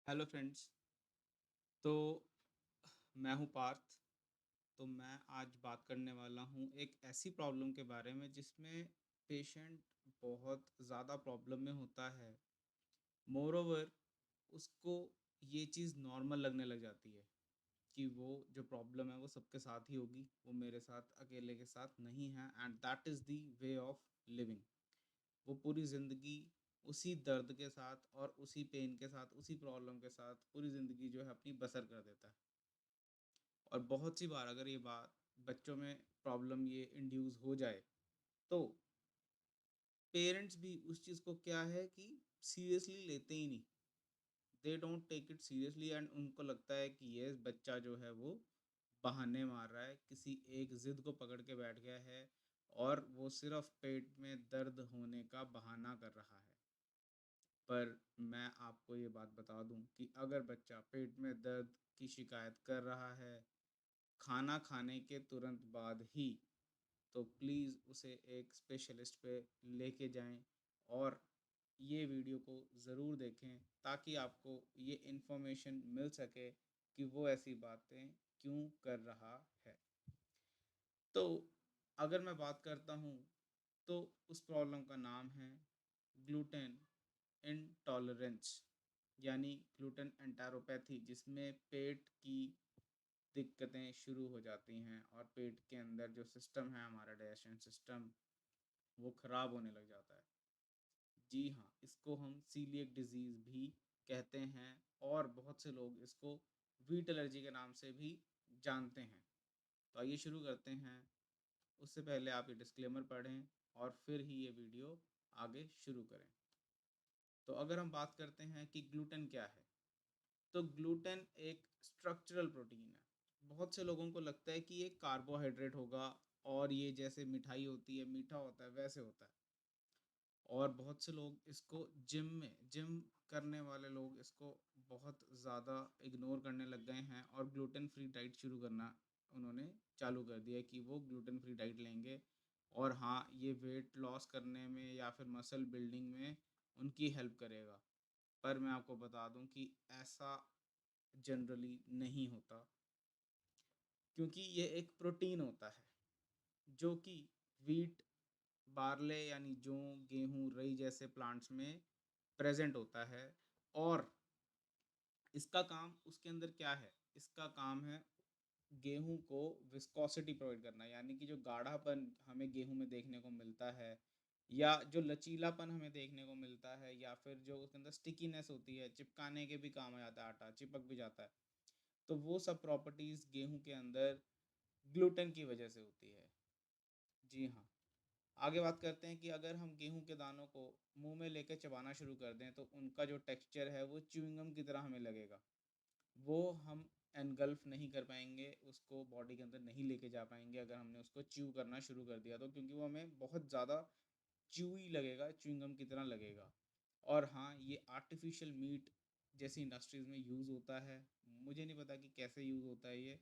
Hello friends. तो मैं हूँ पार्थ। तो मैं आज बात करने वाला हूँ एक ऐसी प्रॉब्लम के बारे में जिसमें पेशेंट बहुत ज़्यादा प्रॉब्लम में होता है। मोरोवर उसको ये चीज़ नॉर्मल लगने लग जाती है कि वो जो प्रॉब्लम है वो सबके साथ ही होगी, वो मेरे साथ अकेले के साथ नहीं है। And that is the way of living. वो पूरी ज़िंदगी उसी दर्द के साथ और उसी पेन के साथ, उसी प्रॉब्लम के साथ पूरी ज़िंदगी जो है अपनी बसर कर देता है। और बहुत सी बार अगर ये बात बच्चों में प्रॉब्लम ये इंड्यूस हो जाए तो पेरेंट्स भी उस चीज़ को क्या है कि सीरियसली लेते ही नहीं। They don't take it seriously and उनको लगता है कि ये बच्चा जो है वो बहाने मार रहा है, किसी एक ज़िद को पकड़ के बैठ गया है और वो सिर्फ पेट में दर्द होने का बहाना कर रहा है। पर मैं आपको ये बात बता दूं कि अगर बच्चा पेट में दर्द की शिकायत कर रहा है खाना खाने के तुरंत बाद ही, तो प्लीज़ उसे एक स्पेशलिस्ट पे लेके जाएं और ये वीडियो को ज़रूर देखें ताकि आपको ये इन्फॉर्मेशन मिल सके कि वो ऐसी बातें क्यों कर रहा है। तो अगर मैं बात करता हूँ तो उस प्रॉब्लम का नाम है ग्लूटेन इंटॉलरेंस, यानी ग्लूटेन एंटेरोपैथी, जिसमें पेट की दिक्कतें शुरू हो जाती हैं और पेट के अंदर जो सिस्टम है हमारा डाइजेशन सिस्टम वो ख़राब होने लग जाता है। जी हाँ, इसको हम सीलिएक डिजीज़ भी कहते हैं और बहुत से लोग इसको व्हीट एलर्जी के नाम से भी जानते हैं। तो आइए शुरू करते हैं। उससे पहले आप ये डिस्क्लेमर पढ़ें और फिर ही ये वीडियो आगे शुरू करें। तो अगर हम बात करते हैं कि ग्लूटेन क्या है, तो ग्लूटेन एक स्ट्रक्चरल प्रोटीन है। बहुत से लोगों को लगता है कि ये कार्बोहाइड्रेट होगा और ये जैसे मिठाई होती है, मीठा होता है, वैसे होता है। और बहुत से लोग इसको जिम करने वाले लोग इसको बहुत ज़्यादा इग्नोर करने लग गए हैं और ग्लूटेन फ्री डाइट शुरू करना उन्होंने चालू कर दिया है कि वो ग्लूटेन फ्री डाइट लेंगे। और हाँ, ये वेट लॉस करने में या फिर मसल बिल्डिंग में उनकी हेल्प करेगा। पर मैं आपको बता दूं कि ऐसा जनरली नहीं होता, क्योंकि ये एक प्रोटीन होता है जो कि वीट, बार्ले यानी जौ, गेहूँ, रई जैसे प्लांट्स में प्रेजेंट होता है। और इसका काम उसके अंदर क्या है? इसका काम है गेहूँ को विस्कोसिटी प्रोवाइड करना, यानी कि जो गाढ़ापन हमें गेहूँ में देखने को मिलता है या जो लचीलापन हमें देखने को मिलता है या फिर जो उसके अंदर स्टिकीनेस होती है, चिपकाने के भी काम आ जाता है, आटा चिपक भी जाता है। तो वो सब प्रॉपर्टीज़ गेहूँ के अंदर ग्लूटेन की वजह से होती है। जी हाँ। आगे बात करते हैं कि अगर हम गेहूं के दानों को मुंह में लेकर चबाना शुरू कर दें तो उनका जो टेक्सचर है वो च्युइंगम की तरह हमें लगेगा। वो हम एनगल्फ नहीं कर पाएंगे, उसको बॉडी के अंदर नहीं लेके जा पाएंगे अगर हमने उसको च्यू करना शुरू कर दिया तो, क्योंकि वो हमें बहुत ज़्यादा च्यूई लगेगा, च्युइंगम की तरह लगेगा। और हाँ, ये आर्टिफिशियल मीट जैसी इंडस्ट्रीज़ में यूज़ होता है। मुझे नहीं पता कि कैसे यूज़ होता है ये,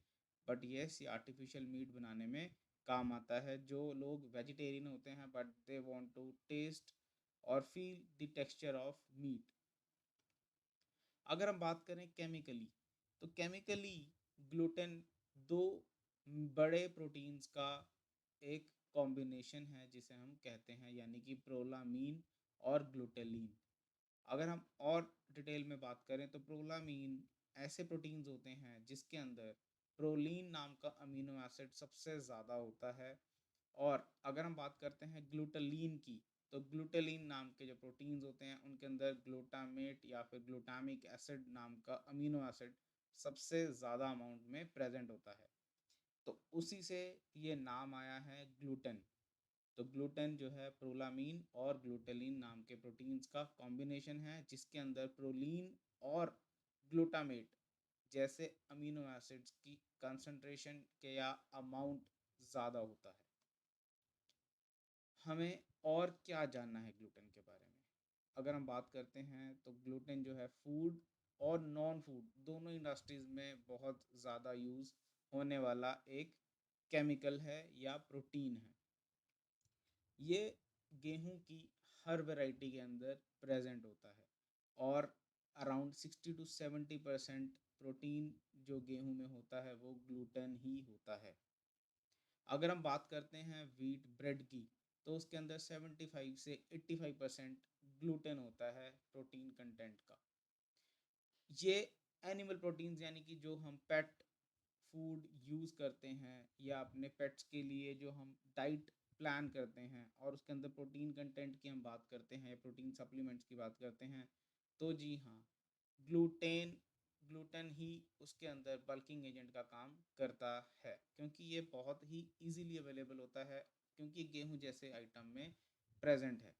बट येस, ये आर्टिफिशियल मीट बनाने में काम आता है। जो लोग वेजिटेरियन होते हैं but they want to taste और feel the texture of meat. अगर हम बात करें केमिकली, तो केमिकली ग्लूटेन दो बड़े प्रोटीन्स का एक कॉम्बिनेशन है जिसे हम कहते हैं, यानी कि प्रोलामीन और ग्लूटेलिन। अगर हम और डिटेल में बात करें तो प्रोलामीन ऐसे प्रोटीन्स होते हैं जिसके अंदर प्रोलीन नाम का अमीनो एसिड सबसे ज़्यादा होता है। और अगर हम बात करते हैं ग्लूटालीन की, तो ग्लूटालीन नाम के जो प्रोटीन्स होते हैं उनके अंदर ग्लूटामेट या फिर ग्लूटामिक एसिड नाम का अमीनो एसिड सबसे ज़्यादा अमाउंट में प्रेजेंट होता है। तो उसी से ये नाम आया है ग्लूटेन। तो ग्लूटेन जो है प्रोलामीन और ग्लूटेलिन नाम के प्रोटीन्स का कॉम्बिनेशन है जिसके अंदर प्रोलीन और ग्लूटामेट जैसे अमीनो एसिड्स की कंसंट्रेशन के या अमाउंट ज़्यादा होता है। हमें और क्या जानना है ग्लूटेन के बारे में? अगर हम बात करते हैं तो ग्लूटेन जो है फूड और नॉन फूड दोनों इंडस्ट्रीज़ में बहुत ज़्यादा यूज़ होने वाला एक केमिकल है या प्रोटीन है। ये गेहूं की हर वैरायटी के अंदर प्रेजेंट होता है और अराउंड 60 to 70% प्रोटीन जो गेहूं में होता है वो ग्लूटेन ही होता है। अगर हम बात करते हैं व्हीट ब्रेड की, तो उसके अंदर 75 से 85% ग्लूटेन होता है प्रोटीन कंटेंट का। ये एनिमल प्रोटीन्स यानी कि जो हम पेट फूड यूज़ करते हैं या अपने पेट्स के लिए जो हम डाइट प्लान करते हैं और उसके अंदर प्रोटीन कंटेंट की हम बात करते हैं या प्रोटीन सप्लीमेंट्स की बात करते हैं, तो जी हाँ, ग्लूटेन ग्लूटेन ही उसके अंदर बल्किंग एजेंट का काम करता है, क्योंकि ये बहुत ही इजीली अवेलेबल होता है, क्योंकि गेहूं जैसे आइटम में प्रेजेंट है।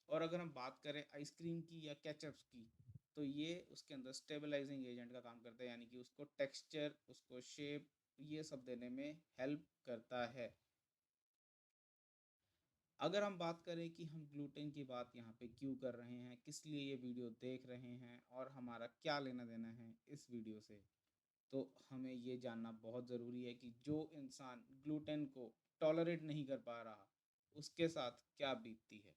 और अगर हम बात करें आइसक्रीम की या केचप्स की, तो ये उसके अंदर स्टेबलाइजिंग एजेंट का काम करता है, यानी कि उसको टेक्सचर, उसको शेप, ये सब देने में हेल्प करता है। अगर हम बात करें कि हम ग्लूटेन की बात यहाँ पे क्यों कर रहे हैं, किस लिए ये वीडियो देख रहे हैं और हमारा क्या लेना देना है इस वीडियो से, तो हमें ये जानना बहुत ज़रूरी है कि जो इंसान ग्लूटेन को टॉलरेट नहीं कर पा रहा, उसके साथ क्या बीतती है।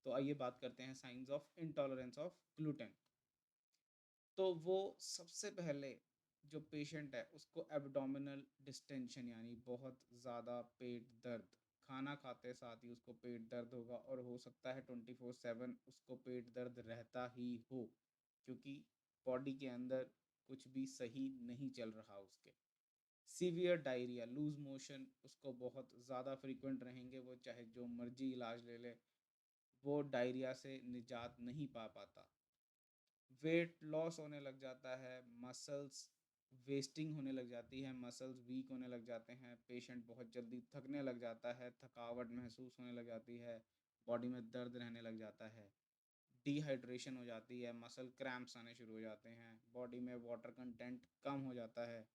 तो आइए बात करते हैं science of intolerance of gluten. तो वो सबसे पहले जो पेशेंट है उसको एब्डोमिनल डिस्टेंशन यानी बहुत ज़्यादा पेट दर्द, खाना खाते साथ ही उसको पेट दर्द होगा और हो सकता है 24/7 उसको पेट दर्द रहता ही हो, क्योंकि बॉडी के अंदर कुछ भी सही नहीं चल रहा उसके। सीवियर डायरिया, लूज मोशन उसको बहुत ज़्यादा फ्रीक्वेंट रहेंगे, वो चाहे जो मर्जी इलाज ले ले, वो डायरिया से निजात नहीं पा पाता। वेट लॉस होने लग जाता है, मसल्स वेस्टिंग होने लग जाती है, मसल्स वीक होने लग जाते हैं, पेशेंट बहुत जल्दी थकने लग जाता है, थकावट महसूस होने लग जाती है, बॉडी में दर्द रहने लग जाता है, डिहाइड्रेशन हो जाती है, मसल क्रैम्प्स आने शुरू हो जाते हैं, बॉडी में वाटर कंटेंट कम हो जाता है,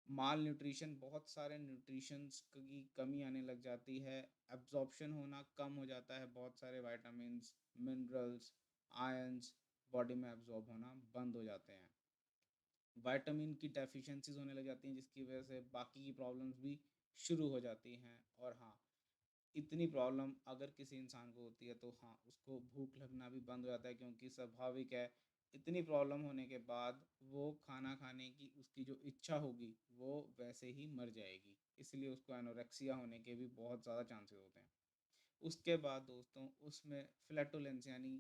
माल न्यूट्रिशन, बहुत सारे न्यूट्रिशंस की कमी आने लग जाती है, एब्जॉर्प्शन होना कम हो जाता है, बहुत सारे विटामिन्स, मिनरल्स, आयंस बॉडी में एब्जॉर्ब होना बंद हो जाते हैं, विटामिन की डेफिशिएंसीज होने लग जाती हैं, जिसकी वजह से बाकी की प्रॉब्लम्स भी शुरू हो जाती हैं। और हाँ, इतनी प्रॉब्लम अगर किसी इंसान को होती है तो हाँ, उसको भूख लगना भी बंद हो जाता है, क्योंकि स्वाभाविक है, इतनी प्रॉब्लम होने के बाद वो खाना खाने की उसकी जो इच्छा होगी वो वैसे ही मर जाएगी, इसलिए उसको एनोरेक्सिया होने के भी बहुत ज़्यादा चांसेस होते हैं। उसके बाद दोस्तों उसमें फ्लैटुलेंस यानी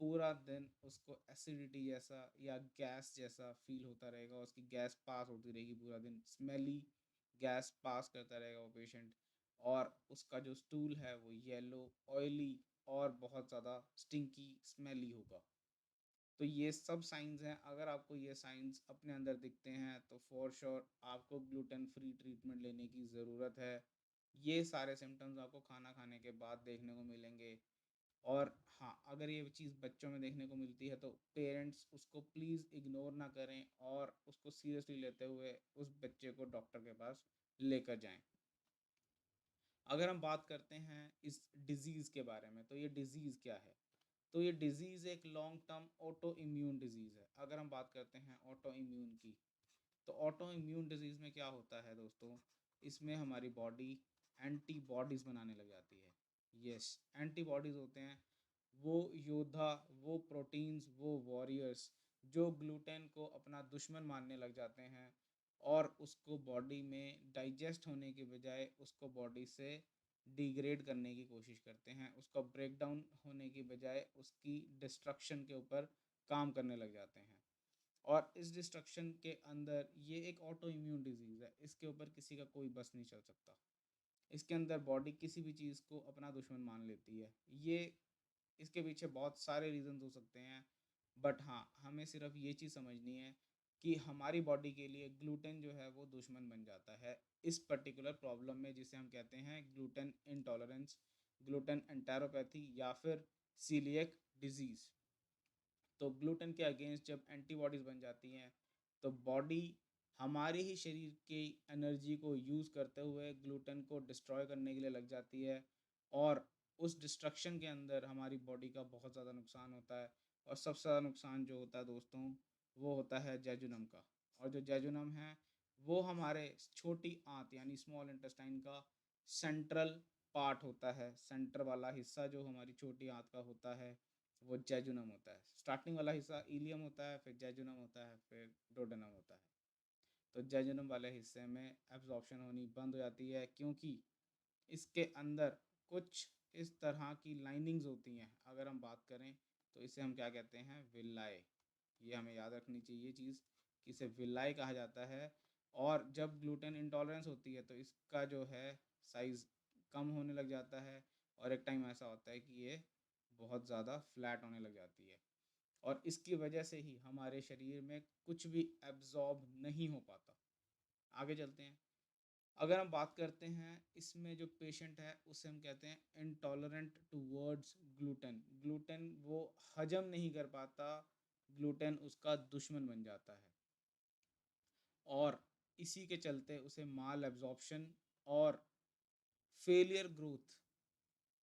पूरा दिन उसको एसिडिटी जैसा या गैस जैसा फील होता रहेगा, उसकी गैस पास होती रहेगी पूरा दिन, स्मेली गैस पास करता रहेगा वो पेशेंट, और उसका जो स्टूल है वो येलो, ऑयली और बहुत ज़्यादा स्टिंकी स्मेली होगा। तो ये सब साइंस हैं, अगर आपको ये साइंस अपने अंदर दिखते हैं तो फॉर श्योर आपको ग्लूटेन फ्री ट्रीटमेंट लेने की ज़रूरत है। ये सारे सिम्टम्स आपको खाना खाने के बाद देखने को मिलेंगे। और हाँ, अगर ये चीज़ बच्चों में देखने को मिलती है तो पेरेंट्स उसको प्लीज़ इग्नोर ना करें और उसको सीरियसली लेते हुए उस बच्चे को डॉक्टर के पास लेकर जाएं। अगर हम बात करते हैं इस डिज़ीज़ के बारे में, तो ये डिज़ीज़ क्या है? तो ये डिज़ीज़ एक long term auto immune disease है। अगर हम बात करते हैं ऑटो इम्यून की, तो ऑटो इम्यून डिज़ीज़ में क्या होता है दोस्तों, इसमें हमारी बॉडी एंटीबॉडीज़ बनाने लग जाती है। यस, एंटीबॉडीज़ होते हैं वो योद्धा, वो प्रोटीन्स, वो वॉरियर्स जो ग्लूटेन को अपना दुश्मन मानने लग जाते हैं और उसको बॉडी में डाइजेस्ट होने के बजाय उसको बॉडी से डिग्रेड करने की कोशिश करते हैं, उसको ब्रेक डाउन होने की बजाय उसकी डिस्ट्रक्शन के ऊपर काम करने लग जाते हैं। और इस डिस्ट्रक्शन के अंदर ये एक ऑटो इम्यून डिजीज़ है, इसके ऊपर किसी का कोई बस नहीं चल सकता। इसके अंदर बॉडी किसी भी चीज़ को अपना दुश्मन मान लेती है। ये इसके पीछे बहुत सारे रीज़न्स हो सकते हैं, बट हाँ, हमें सिर्फ ये चीज़ समझनी है कि हमारी बॉडी के लिए ग्लूटेन जो है वो दुश्मन बन जाता है इस पर्टिकुलर प्रॉब्लम में, जिसे हम कहते हैं ग्लूटेन इंटॉलरेंस, ग्लूटेन एंटेरोपैथी या फिर सीलिएक डिजीज़। तो ग्लूटेन के अगेंस्ट जब एंटीबॉडीज़ बन जाती हैं, तो बॉडी हमारे ही शरीर की एनर्जी को यूज़ करते हुए ग्लूटेन को डिस्ट्रॉय करने के लिए लग जाती है, और उस डिस्ट्रक्शन के अंदर हमारी बॉडी का बहुत ज़्यादा नुकसान होता है। और सबसे ज़्यादा नुकसान जो होता है दोस्तों, वो होता है जेजुनम का। और जो जेजुनम है वो हमारे छोटी आंत यानी स्मॉल इंटेस्टाइन का सेंट्रल पार्ट होता है, सेंटर वाला हिस्सा जो हमारी छोटी आंत का होता है। वो जेजुनम होता है। स्टार्टिंग वाला हिस्सा इलियम होता है, फिर जेजुनम होता है, फिर डोडेनम होता है। तो जेजुनम वाले हिस्से में एब्जॉर्प्शन होनी बंद हो जाती है, क्योंकि इसके अंदर कुछ इस तरह की लाइनिंग्स होती हैं। अगर हम बात करें तो इसे हम क्या कहते हैं, विलाय। ये हमें याद रखनी चाहिए चीज़ कि इसे विलाय कहा जाता है। और जब ग्लूटेन इंटॉलरेंस होती है तो इसका जो है साइज़ कम होने लग जाता है, और एक टाइम ऐसा होता है कि ये बहुत ज़्यादा फ्लैट होने लग जाती है, और इसकी वजह से ही हमारे शरीर में कुछ भी एब्जॉर्ब नहीं हो पाता। आगे चलते हैं। अगर हम बात करते हैं इसमें जो पेशेंट है उसे हम कहते हैं इंटॉलरेंट टूवर्ड्स ग्लूटेन। ग्लूटेन वो हजम नहीं कर पाता, ग्लूटेन उसका दुश्मन बन जाता है, और इसी के चलते उसे माल एब्जॉर्प्शन और फेलियर ग्रोथ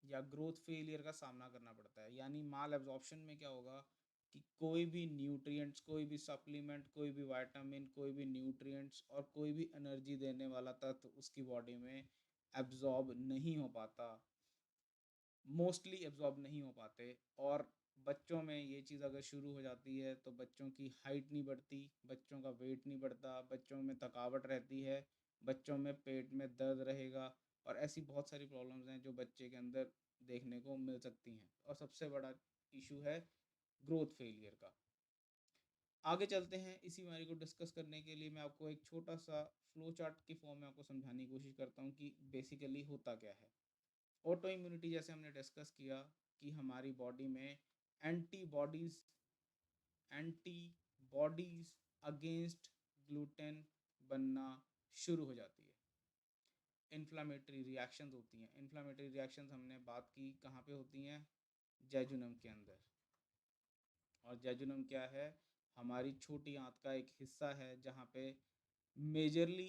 या ग्रोथ फेलियर का सामना करना पड़ता है। यानी माल एब्जॉर्प्शन में क्या होगा कि कोई भी न्यूट्रिएंट्स, कोई भी सप्लीमेंट, कोई भी विटामिन, कोई भी न्यूट्रिएंट्स और कोई भी एनर्जी देने वाला तत्व उसकी बॉडी में एब्जॉर्ब नहीं हो पाता, मोस्टली एब्जॉर्ब नहीं हो पाते। और बच्चों में ये चीज़ अगर शुरू हो जाती है तो बच्चों की हाइट नहीं बढ़ती, बच्चों का वेट नहीं बढ़ता, बच्चों में थकावट रहती है, बच्चों में पेट में दर्द रहेगा, और ऐसी बहुत सारी प्रॉब्लम्स हैं जो बच्चे के अंदर देखने को मिल सकती हैं। और सबसे बड़ा इशू है ग्रोथ फेलियर का। आगे चलते हैं। इसी बीमारी को डिस्कस करने के लिए मैं आपको एक छोटा सा फ्लो चार्ट की फॉर्म में आपको समझाने की कोशिश करता हूँ कि बेसिकली होता क्या है। ऑटो इम्यूनिटी, जैसे हमने डिस्कस किया कि हमारी बॉडी में एंटीबॉडीज एंटीबॉडीज अगेंस्ट ग्लूटेन बनना शुरू हो जाती है। इन्फ्लामेटरी रिएक्शंस होती हैं। इन्फ्लामेटरी रिएक्शंस हमने बात की कहाँ पे होती हैं, जेजुनम के अंदर। और जेजुनम क्या है, हमारी छोटी आंत का एक हिस्सा है जहाँ पे मेजरली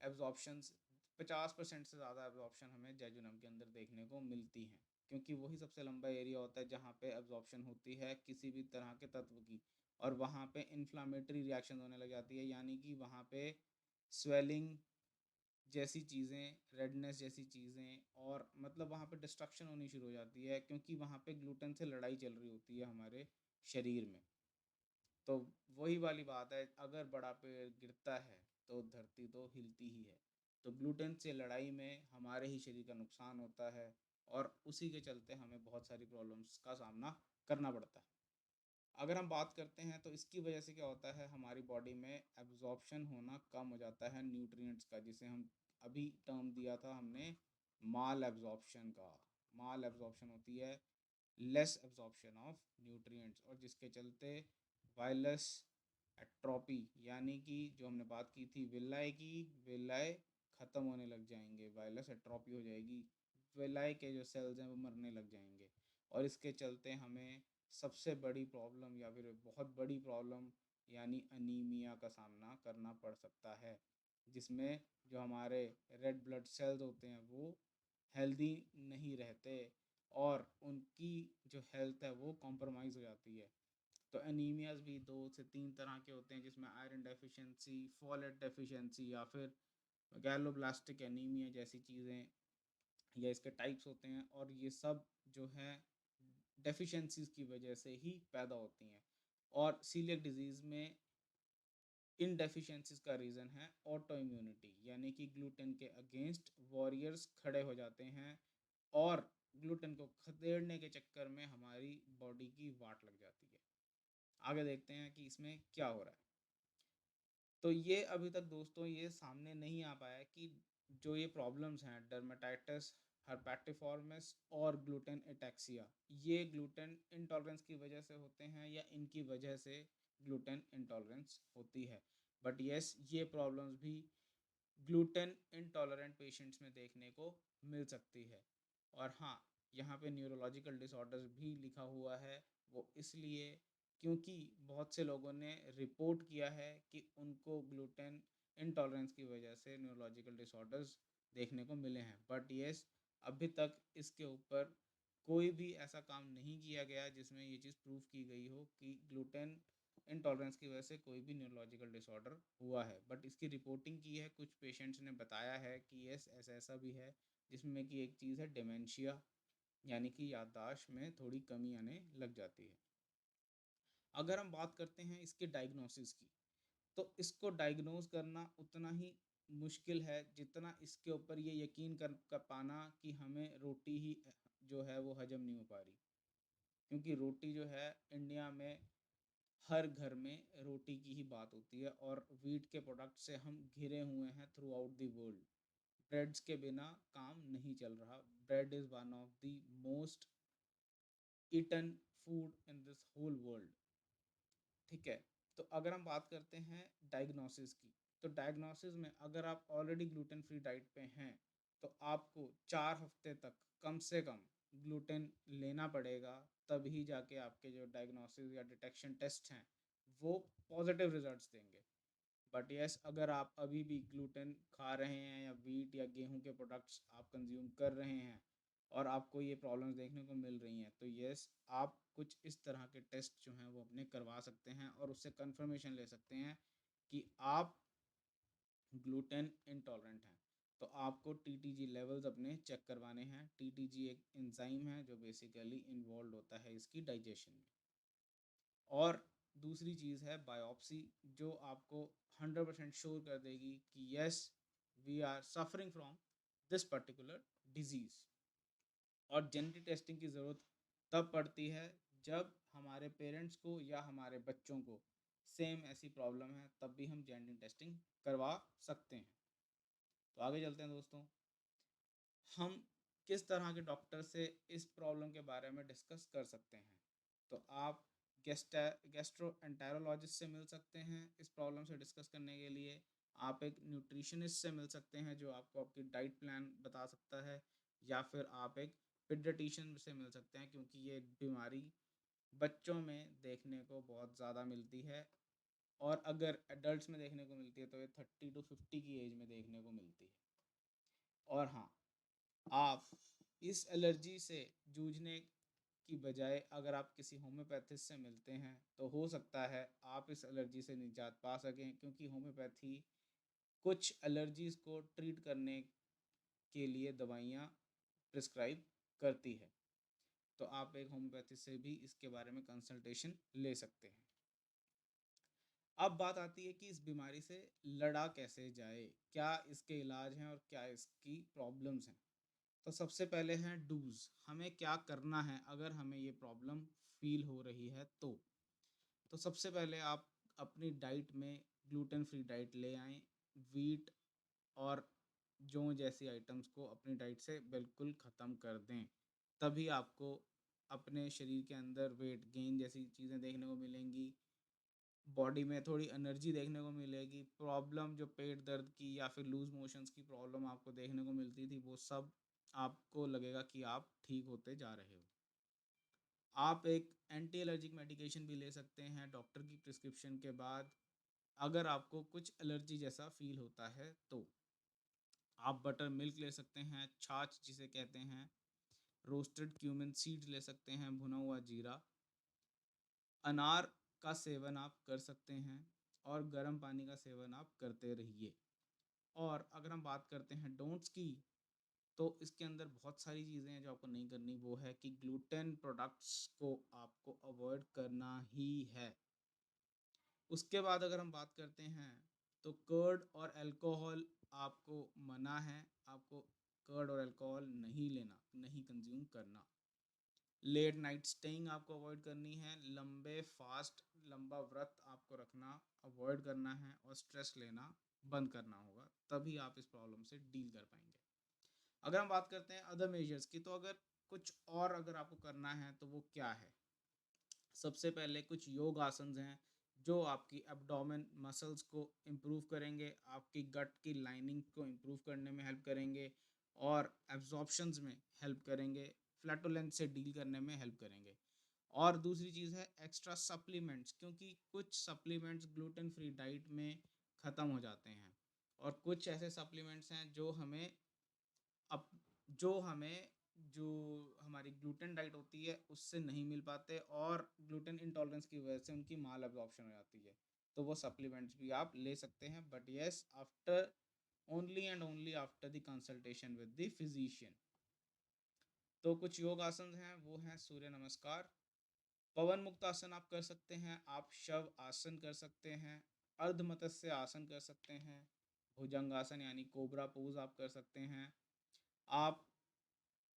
एब्जॉर्प्शंस 50% से ज़्यादा एब्जॉर्प्शन हमें जेजुनम के अंदर देखने को मिलती हैं, क्योंकि वही सबसे लंबा एरिया होता है जहाँ पे एब्जॉर्प्शन होती है किसी भी तरह के तत्व की। और वहाँ पे इन्फ्लामेटरी रिएक्शन होने लग जाती है, यानी कि वहाँ पे स्वेलिंग जैसी चीज़ें, रेडनेस जैसी चीज़ें, और मतलब वहाँ पे डिस्ट्रक्शन होनी शुरू हो जाती है, क्योंकि वहाँ पे ग्लूटेन से लड़ाई चल रही होती है हमारे शरीर में। तो वही वाली बात है, अगर बड़ा पेड़ गिरता है तो धरती तो हिलती ही है। तो ग्लूटेन से लड़ाई में हमारे ही शरीर का नुकसान होता है, और उसी के चलते हमें बहुत सारी प्रॉब्लम्स का सामना करना पड़ता है। अगर हम बात करते हैं तो इसकी वजह से क्या होता है, हमारी बॉडी में एब्जॉर्प्शन होना कम हो जाता है न्यूट्रिएंट्स का, जिसे हम अभी टर्म दिया था हमने माल एब्जॉर्प्शन का। माल एब्जॉर्प्शन होती है लेस एब्जॉर्प्शन ऑफ न्यूट्रिएंट्स, और जिसके चलते वायरस एट्रोपी, यानी कि जो हमने बात की थी विलाय की, विलाय ख़त्म होने लग जाएंगे, वायरस एट्रोपी हो जाएगी, विलाय के जो सेल्स हैं वो मरने लग जाएंगे। और इसके चलते हमें सबसे बड़ी प्रॉब्लम या फिर बहुत बड़ी प्रॉब्लम यानी अनीमिया का सामना करना पड़ सकता है, जिसमें जो हमारे रेड ब्लड सेल्स होते हैं वो हेल्दी नहीं रहते, और उनकी जो हेल्थ है वो कॉम्प्रोमाइज़ हो जाती है। तो एनीमियाज भी 2 से 3 तरह के होते हैं, जिसमें आयरन डेफिशिएंसी, फोलेट डेफिशिएंसी, या फिर गैलोब्लास्टिक एनीमिया जैसी चीज़ें, या इसके टाइप्स होते हैं। और ये सब जो है डेफिशिएंसीज की वजह से ही पैदा होती हैं। और सीलियक डिजीज़ में इन डेफिशिएंसीज का रीज़न है ऑटो इम्यूनिटी, यानी कि ग्लूटेन के अगेंस्ट वॉरियर्स खड़े हो जाते हैं, और ग्लूटेन को खदेड़ने के चक्कर में हमारी बॉडी की वाट लग जाती है। आगे देखते हैं कि इसमें क्या हो रहा है। तो ये अभी तक दोस्तों ये सामने नहीं आ पाया कि जो ये प्रॉब्लम्स हैं डर्मेटाइटिस, हर्पेटिफॉर्मिस और ग्लूटेन एटेक्सिया, ये ग्लूटेन इंटॉलरेंस की वजह से होते हैं या इनकी वजह से ग्लूटेन इंटॉलरेंस होती है। बट यस, ये प्रॉब्लम्स भी ग्लूटेन इंटॉलरेंट पेशेंट्स में देखने को मिल सकती है। और हाँ, यहाँ पे न्यूरोलॉजिकल डिसऑर्डर्स भी लिखा हुआ है, वो इसलिए क्योंकि बहुत से लोगों ने रिपोर्ट किया है कि उनको ग्लूटेन इंटॉलरेंस की वजह से न्यूरोलॉजिकल डिसऑर्डर्स देखने को मिले हैं। बट येस, अभी तक इसके ऊपर कोई भी ऐसा काम नहीं किया गया जिसमें ये चीज़ प्रूव की गई हो कि ग्लूटेन इंटॉलरेंस की वजह से कोई भी न्यूरोलॉजिकल डिसऑर्डर हुआ है। बट इसकी रिपोर्टिंग की है, कुछ पेशेंट्स ने बताया है कि यस ऐसा ऐसा भी है, जिसमें कि एक चीज़ है डिमेंशिया, यानी कि याददाश्त में थोड़ी कमी आने लग जाती है। अगर हम बात करते हैं इसके डायग्नोसिस की, तो इसको डायग्नोज करना उतना ही मुश्किल है जितना इसके ऊपर ये यकीन कर पाना कि हमें रोटी ही जो है वो हजम नहीं हो पा रही। क्योंकि रोटी जो है इंडिया में हर घर में रोटी की ही बात होती है, और वीट के प्रोडक्ट से हम घिरे हुए हैं throughout the world. Breads के बिना काम नहीं चल रहा। Bread is one of the most eaten food in this whole world. ठीक है। तो अगर हम बात करते हैं डायग्नोसिस की, तो डायग्नोसिस में अगर आप ऑलरेडी ग्लूटेन फ्री डाइट पे हैं, तो आपको 4 हफ्ते तक कम से कम ग्लूटेन लेना पड़ेगा। तभी जाके आपके जो डायग्नोसिस या डिटेक्शन टेस्ट हैं वो पॉजिटिव रिजल्ट्स देंगे। बट यस, अगर आप अभी भी ग्लूटेन खा रहे हैं या वीट या गेहूं के प्रोडक्ट्स आप कंज्यूम कर रहे हैं और आपको ये प्रॉब्लम्स देखने को मिल रही हैं, तो यस, आप कुछ इस तरह के टेस्ट जो हैं वो अपने करवा सकते हैं और उससे कंफर्मेशन ले सकते हैं कि आप ग्लूटेन इंटॉलरेंट हैं। तो आपको टीटीजी लेवल्स अपने चेक करवाने हैं। टीटीजी एक एंजाइम है जो बेसिकली इन्वॉल्व होता है इसकी डाइजेशन में। और दूसरी चीज़ है बायोप्सी, जो आपको 100% श्योर कर देगी कि yes, we are suffering from this particular disease. और जेनेटिक टेस्टिंग की ज़रूरत तब पड़ती है जब हमारे पेरेंट्स को या हमारे बच्चों को सेम ऐसी प्रॉब्लम है, तब भी हम जेनेटिक टेस्टिंग करवा सकते हैं। तो आगे चलते हैं दोस्तों। हम किस तरह के डॉक्टर से इस प्रॉब्लम के बारे में डिस्कस कर सकते हैं? तो आप गैस्ट्रोएंटेरोलॉजिस्ट से मिल सकते हैं इस प्रॉब्लम से डिस्कस करने के लिए। आप एक न्यूट्रिशनिस्ट से मिल सकते हैं जो आपको आपकी डाइट प्लान बता सकता है, या फिर आप एक पीडियाट्रिशियन से मिल सकते हैं, क्योंकि ये बीमारी बच्चों में देखने को बहुत ज़्यादा मिलती है, और अगर एडल्ट्स में देखने को मिलती है तो ये 30 to 50 की एज में देखने को मिलती है। और हाँ, आप इस एलर्जी से जूझने की बजाय अगर आप किसी होम्योपैथिस्ट से मिलते हैं तो हो सकता है आप इस एलर्जी से निजात पा सकें, क्योंकि होम्योपैथी कुछ एलर्जीज़ को ट्रीट करने के लिए दवाइयाँ प्रिस्क्राइब करती है। तो आप एक होम्योपैथी से भी इसके बारे में कंसल्टेशन ले सकते हैं। अब बात आती है कि इस बीमारी से लड़ा कैसे जाए, क्या इसके इलाज हैं और क्या इसकी प्रॉब्लम्स हैं। तो सबसे पहले हैं डूज़, हमें क्या करना है अगर हमें ये प्रॉब्लम फील हो रही है तो सबसे पहले आप अपनी डाइट में ग्लूटेन फ्री डाइट ले आएँ। वीट और जौ जैसी आइटम्स को अपनी डाइट से बिल्कुल ख़त्म कर दें। तभी आपको अपने शरीर के अंदर वेट गेन जैसी चीज़ें देखने को मिलेंगी, बॉडी में थोड़ी एनर्जी देखने को मिलेगी। प्रॉब्लम जो पेट दर्द की या फिर लूज़ मोशंस की प्रॉब्लम आपको देखने को मिलती थी, वो सब आपको लगेगा कि आप ठीक होते जा रहे हो। आप एक एंटी एलर्जिक मेडिकेशन भी ले सकते हैं डॉक्टर की प्रिस्क्रिप्शन के बाद। अगर आपको कुछ एलर्जी जैसा फील होता है तो आप बटर मिल्क ले सकते हैं, छाछ जिसे कहते हैं, रोस्टेड क्यूमिन सीड्स ले सकते हैं, भुना हुआ जीरा, अनार का सेवन आप कर सकते हैं, और गर्म पानी का सेवन आप करते रहिए। और अगर हम बात करते हैं डोंट्स की, तो इसके अंदर बहुत सारी चीज़ें हैं जो आपको नहीं करनी। वो है कि ग्लूटेन प्रोडक्ट्स को आपको अवॉइड करना ही है। उसके बाद अगर हम बात करते हैं तो कर्ड और अल्कोहल आपको मना है। आपको कर्ड और अल्कोहल नहीं लेना, नहीं कंज्यूम करना। लेट नाइट स्टेइंग आपको अवॉइड करनी है। लंबे फास्ट, लंबा व्रत आपको रखना अवॉइड करना है, और स्ट्रेस लेना बंद करना होगा। तभी आप इस प्रॉब्लम से डील कर पाएंगे। अगर हम बात करते हैं अदर मेजर्स की, तो अगर कुछ और अगर आपको करना है तो वो क्या है? सबसे पहले कुछ योग आसन्स हैं जो आपकी एब्डोमेन मसल्स को इम्प्रूव करेंगे, आपकी गट की लाइनिंग को इम्प्रूव करने में हेल्प करेंगे, और एब्जॉर्प्शंस में हेल्प करेंगे, फ्लैटुलेंस से डील करने में हेल्प करेंगे। और दूसरी चीज़ है एक्स्ट्रा सप्लीमेंट्स, क्योंकि कुछ सप्लीमेंट्स ग्लूटेन फ्री डाइट में ख़त्म हो जाते हैं, और कुछ ऐसे सप्लीमेंट्स हैं अप जो हमें जो हमारी ग्लूटेन डाइट होती है उससे नहीं मिल पाते, और ग्लूटेन इंटॉलरेंस की वजह से उनकी माल एब्जॉर्प्शन हो जाती है। तो वो सप्लीमेंट्स भी आप ले सकते हैं, but yes, after only and only after the consultation with the physician. तो कुछ योग आसन हैं, वो हैं सूर्य नमस्कार, पवन मुक्त आसन आप कर सकते हैं, आप शव आसन कर सकते हैं, अर्ध मत्स्य आसन कर सकते हैं, भुजंगासन यानी कोबरा पोज आप कर सकते हैं, आप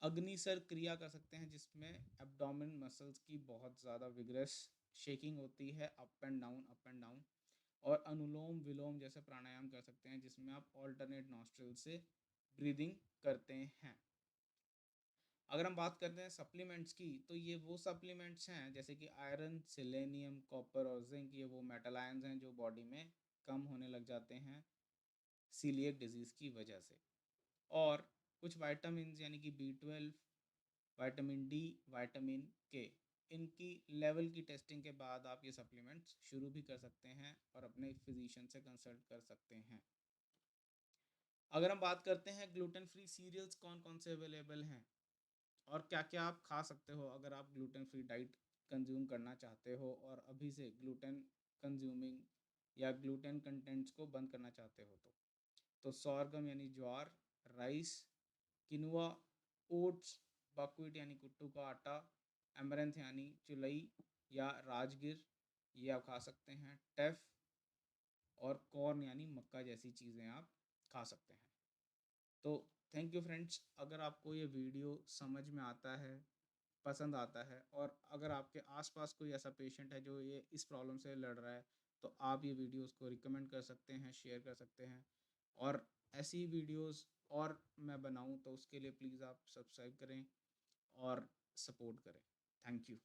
अग्निसर क्रिया कर सकते हैं जिसमें एब्डोमेन मसल्स की बहुत ज़्यादा विग्रस शेकिंग होती है, अप एंड डाउन, और अनुलोम विलोम जैसे प्राणायाम कर सकते हैं जिसमें आप ऑल्टरनेट नॉस्ट्रल से ब्रीदिंग करते हैं। अगर हम बात करते हैं सप्लीमेंट्स की, तो ये वो सप्लीमेंट्स हैं जैसे कि आयरन, सेलेनियम, कॉपर और जिंक, ये वो मेटल आयंस हैं जो बॉडी में कम होने लग जाते हैं सीलिएक डिजीज़ की वजह से। और कुछ वाइटामिन यानी कि B12, विटामिन डी, विटामिन के, इनकी लेवल की टेस्टिंग के बाद आप ये सप्लीमेंट्स शुरू भी कर सकते हैं और अपने फिजिशियन से कंसल्ट कर सकते हैं। अगर हम बात करते हैं ग्लूटेन फ्री सीरियल्स कौन कौन से अवेलेबल हैं और क्या क्या आप खा सकते हो अगर आप ग्लूटेन फ्री डाइट कंज्यूम करना चाहते हो और अभी से ग्लूटेन कंज्यूमिंग या ग्लूटेन कंटेंट्स को बंद करना चाहते हो, तो सॉरगम यानी ज्वार, राइस, किनुआ, ओट्स, बकव्हीट यानी कुट्टू का आटा, एमरंथ यानी चुलई या राजगिर, ये आप खा सकते हैं। टेफ और कॉर्न यानी मक्का जैसी चीज़ें आप खा सकते हैं। तो थैंक यू फ्रेंड्स, अगर आपको ये वीडियो समझ में आता है, पसंद आता है, और अगर आपके आसपास कोई ऐसा पेशेंट है जो ये इस प्रॉब्लम से लड़ रहा है, तो आप ये वीडियोस को रिकमेंड कर सकते हैं, शेयर कर सकते हैं। और ऐसी वीडियोस और मैं बनाऊं तो उसके लिए प्लीज़ आप सब्सक्राइब करें और सपोर्ट करें। Thank you.